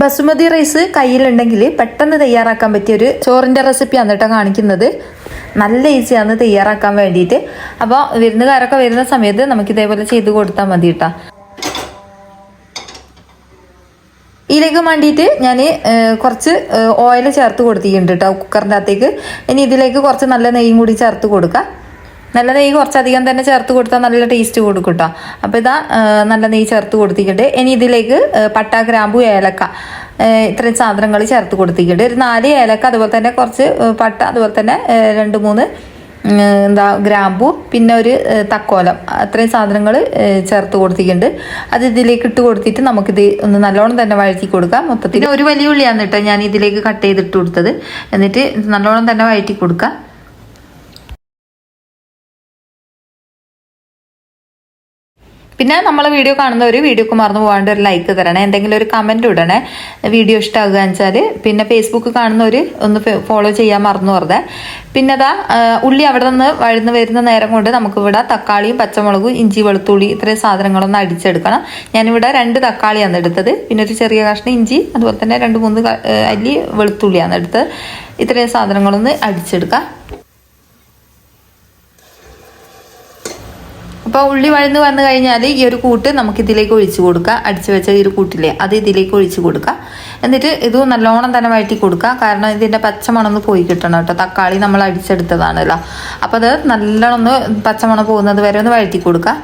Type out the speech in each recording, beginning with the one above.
Basmati rice കയ്യിലുണ്ടെങ്കിൽ പെട്ടെന്ന് തയ്യാറാക്കാൻ പറ്റിയൊരു ചോറിൻ്റെ റെസിപ്പിയാണ് കേട്ടോ കാണിക്കുന്നത്. നല്ല ഈസിയാണ് തയ്യാറാക്കാൻ വേണ്ടിയിട്ട്. അപ്പോൾ വിരുന്നുകാരൊക്കെ വരുന്ന സമയത്ത് നമുക്ക് ഇതേപോലെ ചെയ്ത് കൊടുത്താൽ മതി കേട്ടോ. ഇതിലേക്ക് വേണ്ടിയിട്ട് ഞാൻ കുറച്ച് ഓയിൽ ചേർത്ത് കൊടുത്തിട്ടുണ്ട് കേട്ടോ കുക്കറിൻ്റെ അകത്തേക്ക്. ഇനി ഇതിലേക്ക് കുറച്ച് നല്ല നെയ്യും കൂടി ചേർത്ത് കൊടുക്കാം. നല്ല നെയ്യ് കുറച്ചധികം തന്നെ ചേർത്ത് കൊടുത്താൽ നല്ല ടേസ്റ്റ് കൊടുക്കും കേട്ടോ. അപ്പോൾ ഇതാ നല്ല നെയ്യ് ചേർത്ത് കൊടുത്തിട്ടുണ്ട്. ഇനി ഇതിലേക്ക് പട്ട, ഗ്രാമ്പു, ഏലക്ക ഇത്രയും സാധനങ്ങൾ ചേർത്ത് കൊടുത്തിട്ടുണ്ട്. ഒരു 4 ഏലക്ക, അതുപോലെ തന്നെ കുറച്ച് പട്ട, അതുപോലെ തന്നെ 2-3 ഗ്രാമ്പു, പിന്നെ ഒരു തക്കോലം, അത്രയും സാധനങ്ങൾ ചേർത്ത് കൊടുത്തിട്ടുണ്ട്. അത് ഇതിലേക്ക് ഇട്ട് കൊടുത്തിട്ട് നമുക്കിത് ഒന്ന് നല്ലോണം തന്നെ വഴറ്റി കൊടുക്കാം. മൊത്തത്തിൽ ഒരു വലിയ ഉള്ളിയാണ് കേട്ടോ ഞാൻ ഇതിലേക്ക് കട്ട് ചെയ്തിട്ട് കൊടുത്തത്. എന്നിട്ട് നല്ലോണം തന്നെ വഴറ്റി കൊടുക്കാം. പിന്നെ നമ്മളെ വീഡിയോ കാണുന്നവർ വീഡിയോക്ക് മറന്നു പോകാണ്ട് ഒരു ലൈക്ക് തരണേ, എന്തെങ്കിലും ഒരു കമൻറ്റ് ഇടണേ വീഡിയോ ഇഷ്ടമാകുക വെച്ചാൽ. പിന്നെ ഫേസ്ബുക്ക് കാണുന്നവർ ഒന്ന് ഫോളോ ചെയ്യാൻ മറന്നു പറഞ്ഞേ. പിന്നെ അതാ ഉള്ളി അവിടെ നിന്ന് വഴന്ന് വരുന്ന നേരം കൊണ്ട് നമുക്കിവിടെ തക്കാളിയും പച്ചമുളകും ഇഞ്ചി വെളുത്തുള്ളി ഇത്രയും സാധനങ്ങളൊന്ന് അടിച്ചെടുക്കണം. ഞാനിവിടെ 2 തക്കാളിയാണ് എടുത്തത്. പിന്നെ ഒരു ചെറിയ കഷ്ണം ഇഞ്ചി, അതുപോലെ തന്നെ 2-3 അല്ലി വെളുത്തുള്ളിയാണ് എടുത്തത്. ഇത്രയും സാധനങ്ങളൊന്ന് അടിച്ചെടുക്കാം. അപ്പോൾ ഉള്ളി വഴന്ന് വന്നു കഴിഞ്ഞാൽ ഈ ഒരു കൂട്ട് നമുക്ക് ഇതിലേക്ക് ഒഴിച്ചു കൊടുക്കുക. അടിച്ചു വെച്ച ഈ ഒരു കൂട്ടില്ലേ അത് ഇതിലേക്ക് ഒഴിച്ചു കൊടുക്കുക. എന്നിട്ട് ഇത് നല്ലോണം തന്നെ വഴറ്റി കൊടുക്കുക. കാരണം ഇതിൻ്റെ പച്ചമണം പോയി കിട്ടണം കേട്ടോ. തക്കാളി നമ്മൾ അടിച്ചെടുത്തതാണല്ലോ. അപ്പോൾ അത് നല്ലോണം ഒന്ന് പച്ചമണം പോകുന്നത് വരെ ഒന്ന് വഴറ്റി കൊടുക്കുക.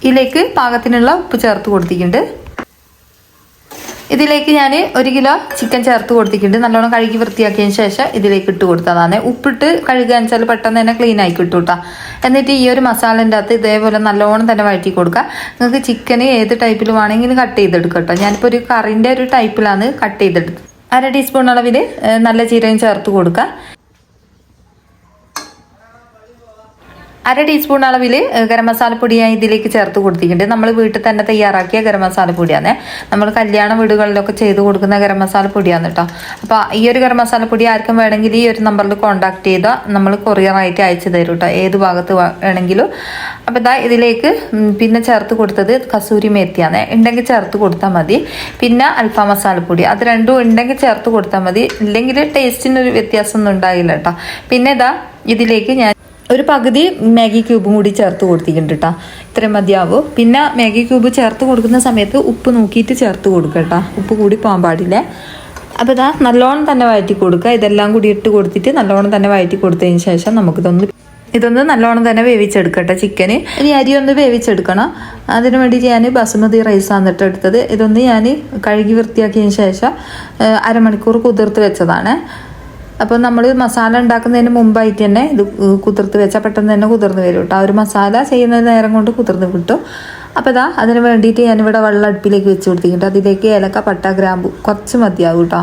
ഇതിലേക്ക് പാകത്തിനുള്ള ഉപ്പ് ചേർത്ത് കൊടുത്തിട്ടുണ്ട്. ഇതിലേക്ക് ഞാൻ 1 കിലോ ചിക്കൻ ചേർത്ത് കൊടുത്തിട്ടുണ്ട്. നല്ലോണം കഴുകി വൃത്തിയാക്കിയതിന് ശേഷം ഇതിലേക്ക് ഇട്ട് കൊടുത്തതാണ്. ഉപ്പിട്ട് കഴുകുക വെച്ചാൽ പെട്ടെന്ന് തന്നെ ക്ലീൻ ആയി കിട്ടും കേട്ടോ. എന്നിട്ട് ഈ ഒരു മസാലേൻ്റെ അകത്ത് ഇതേപോലെ നല്ലോണം തന്നെ വഴറ്റി കൊടുക്കുക. നിങ്ങൾക്ക് ചിക്കന് ഏത് ടൈപ്പിൽ വേണമെങ്കിലും കട്ട് ചെയ്തെടുക്കുക കേട്ടോ. ഞാനിപ്പോൾ ഒരു കറിൻ്റെ ഒരു ടൈപ്പിലാണ് കട്ട് ചെയ്തെടുത്തത്. 1/2 ടീസ്പൂൺ അളവിൽ നല്ല ജീരകം ചേർത്ത് കൊടുക്കുക. 1/2 ടീസ്പൂൺ അളവിൽ ഗരം മസാലപ്പൊടി ഞാൻ ഇതിലേക്ക് ചേർത്ത് കൊടുത്തിട്ടുണ്ട്. നമ്മൾ വീട്ടിൽ തന്നെ തയ്യാറാക്കിയ ഗരം മസാലപ്പൊടിയാണ്. നമ്മൾ കല്യാണ വീടുകളിലൊക്കെ ചെയ്ത് കൊടുക്കുന്ന ഗരം മസാലപ്പൊടിയാണ് കേട്ടോ. അപ്പോൾ ഈ ഒരു ഗരം മസാലപ്പൊടി ആർക്കും വേണമെങ്കിൽ ഈ ഒരു നമ്പറിൽ കോൺടാക്ട് ചെയ്താൽ നമ്മൾ കൊറിയറായിട്ട് അയച്ചു തരും കേട്ടോ, ഏത് ഭാഗത്ത് വേണമെങ്കിലും. അപ്പോൾ ഇതാ ഇതിലേക്ക് പിന്നെ ചേർത്ത് കൊടുത്തത് കസൂരി മേത്തിയാണ്. ഉണ്ടെങ്കിൽ ചേർത്ത് കൊടുത്താൽ മതി. പിന്നെ അൽഫാം മസാലപ്പൊടി, അത് രണ്ടും ഉണ്ടെങ്കിൽ ചേർത്ത് കൊടുത്താൽ മതി. ഇല്ലെങ്കിൽ ടേസ്റ്റിനൊരു വ്യത്യാസമൊന്നും ഉണ്ടായില്ല കേട്ടോ. പിന്നെ ഇതാ ഇതിലേക്ക് ഞാൻ ഒരു പകുതി മാഗി ക്യൂബും കൂടി ചേർത്ത് കൊടുത്തിട്ടുണ്ട് കേട്ടോ. ഇത്രയും മതിയാവും. പിന്നെ മാഗി ക്യൂബ് ചേർത്ത് കൊടുക്കുന്ന സമയത്ത് ഉപ്പ് നോക്കിയിട്ട് ചേർത്ത് കൊടുക്കുക കേട്ടോ. ഉപ്പ് കൂടി പോകാൻ പാടില്ല. അപ്പോൾ ഇതാ നല്ലോണം തന്നെ വഴറ്റി കൊടുക്കുക. ഇതെല്ലാം കൂടി ഇട്ട് കൊടുത്തിട്ട് നല്ലോണം തന്നെ വഴറ്റി കൊടുത്തതിന് ശേഷം ഇതൊന്ന് നല്ലോണം തന്നെ വേവിച്ചെടുക്കട്ടെ ചിക്കന്. ഇനി അരി ഒന്ന് വേവിച്ചെടുക്കണം. അതിന് വേണ്ടിയിട്ട് ഞാൻ ബസുമതി റൈസാണ് എന്നിട്ട് എടുത്തത്. ഇതൊന്ന് ഞാൻ കഴുകി വൃത്തിയാക്കിയതിന് ശേഷം 1/2 മണിക്കൂർ കുതിർത്ത് വെച്ചതാണ്. അപ്പോൾ നമ്മൾ മസാല ഉണ്ടാക്കുന്നതിന് മുമ്പായിട്ട് തന്നെ ഇത് കുതിർത്ത് വെച്ചാൽ പെട്ടെന്ന് തന്നെ കുതിർന്ന് വരും കേട്ടോ. ഒരു മസാല ചെയ്യുന്ന നേരം കൊണ്ട് കുതിർന്ന് കിട്ടും. അപ്പോൾ ഇതാ അതിന് വേണ്ടിയിട്ട് ഞാനിവിടെ വെള്ളം അടുപ്പിലേക്ക് വെച്ച് കൊടുത്തിട്ടുണ്ട്. അതിലേക്ക് ഏലക്ക, പട്ട, ഗ്രാമ്പു കുറച്ച് മതിയാവും കേട്ടോ.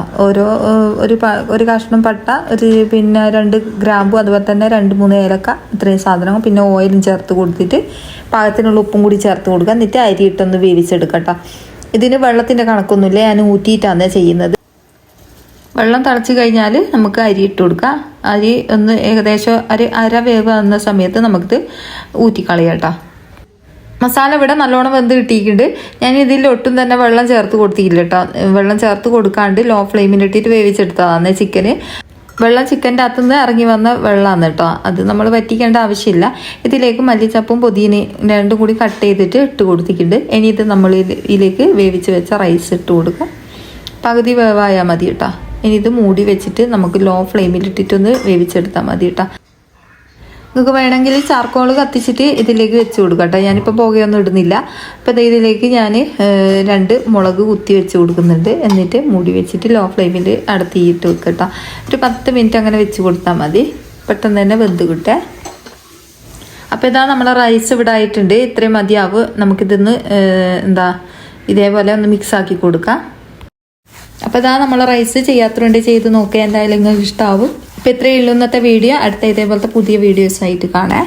ഒരു കഷ്ണം പട്ട, പിന്നെ 2 ഗ്രാമ്പു, അതുപോലെ തന്നെ 2-3 ഏലക്ക, ഇത്രയും സാധനങ്ങൾ. പിന്നെ ഓയിലും ചേർത്ത് കൊടുത്തിട്ട് പാകത്തിനുള്ള ഉപ്പും കൂടി ചേർത്ത് കൊടുക്കുക. എന്നിട്ട് അരി ഇട്ടൊന്ന് വേവിച്ചെടുക്കാം കേട്ടോ. ഇതിന് വെള്ളത്തിൻ്റെ കണക്കൊന്നുമില്ല, ഞാൻ ഊറ്റിയിട്ടാണ് ചെയ്യുന്നത്. വെള്ളം തിളച്ച് കഴിഞ്ഞാൽ നമുക്ക് അരി ഇട്ട് കൊടുക്കാം. അരി ഒന്ന് ഏകദേശം അര വേവ് വന്ന സമയത്ത് നമുക്കിത് ഊറ്റിക്കളയാം കേട്ടോ. മസാല ഇവിടെ നല്ലോണം വെന്ത് കിട്ടിയിട്ടുണ്ട്. ഞാൻ ഇതിൽ ഒട്ടും തന്നെ വെള്ളം ചേർത്ത് കൊടുത്തില്ല കേട്ടോ. വെള്ളം ചേർത്ത് കൊടുക്കാണ്ട് ലോ ഫ്ലെയിമിലിട്ടിട്ട് വേവിച്ചെടുത്തതാണ് ചിക്കന്. വെള്ളം ചിക്കൻ്റെ അകത്തുനിന്ന് ഇറങ്ങി വന്ന വെള്ളമാണ് കേട്ടോ. അത് നമ്മൾ വറ്റിക്കേണ്ട ആവശ്യമില്ല. ഇതിലേക്ക് മല്ലിച്ചപ്പും പുതിനയും 2 കൂടി കട്ട് ചെയ്തിട്ട് ഇട്ട് കൊടുത്തിട്ടുണ്ട്. ഇനി ഇത് നമ്മൾ ഇതിലേക്ക് വേവിച്ച് വെച്ച റൈസ് ഇട്ട് കൊടുക്കുക. പകുതി വേവായാൽ മതി കേട്ടോ. ഇനി ഇത് മൂടി വെച്ചിട്ട് നമുക്ക് ലോ ഫ്ലെയിമിലിട്ടിട്ടൊന്ന് വേവിച്ചെടുത്താൽ മതി കേട്ടോ. നിങ്ങൾക്ക് വേണമെങ്കിൽ ചാർക്കോൾ കത്തിച്ചിട്ട് ഇതിലേക്ക് വെച്ച് കൊടുക്കാം കേട്ടോ. ഞാനിപ്പോൾ പുകയൊന്നും ഇടുന്നില്ല. അപ്പോൾ ഇതിലേക്ക് ഞാൻ 2 മുളക് കുത്തി വെച്ച് കൊടുക്കുന്നുണ്ട്. എന്നിട്ട് മൂടി വെച്ചിട്ട് ലോ ഫ്ലെയിമിൽ അടത്തിയിട്ട് വെക്കുക കേട്ടോ. ഒരു 10 മിനിറ്റ് അങ്ങനെ വെച്ച് കൊടുത്താൽ മതി. പെട്ടെന്ന് തന്നെ വെന്ത് കിട്ടേ. അപ്പോൾ ഇതാ നമ്മളെ റൈസ് ഇവിടെ ആയിട്ടുണ്ട്. ഇത്രയും മതിയാവും. നമുക്കിതൊന്ന് ഇതേപോലെ ഒന്ന് മിക്സാക്കി കൊടുക്കാം. അപ്പോൾ ഇതാ നമ്മളെ റൈസ് ചെയ്യാത്തതുകൊണ്ട് ചെയ്ത് നോക്കുക. എന്തായാലും നിങ്ങൾക്ക് ഇഷ്ടമാവും. അപ്പോൾ ഇത്രയേ ഉള്ളൂ ഇന്നത്തെ വീഡിയോ. അടുത്ത ഇതേപോലത്തെ പുതിയ വീഡിയോസായിട്ട് കാണാം.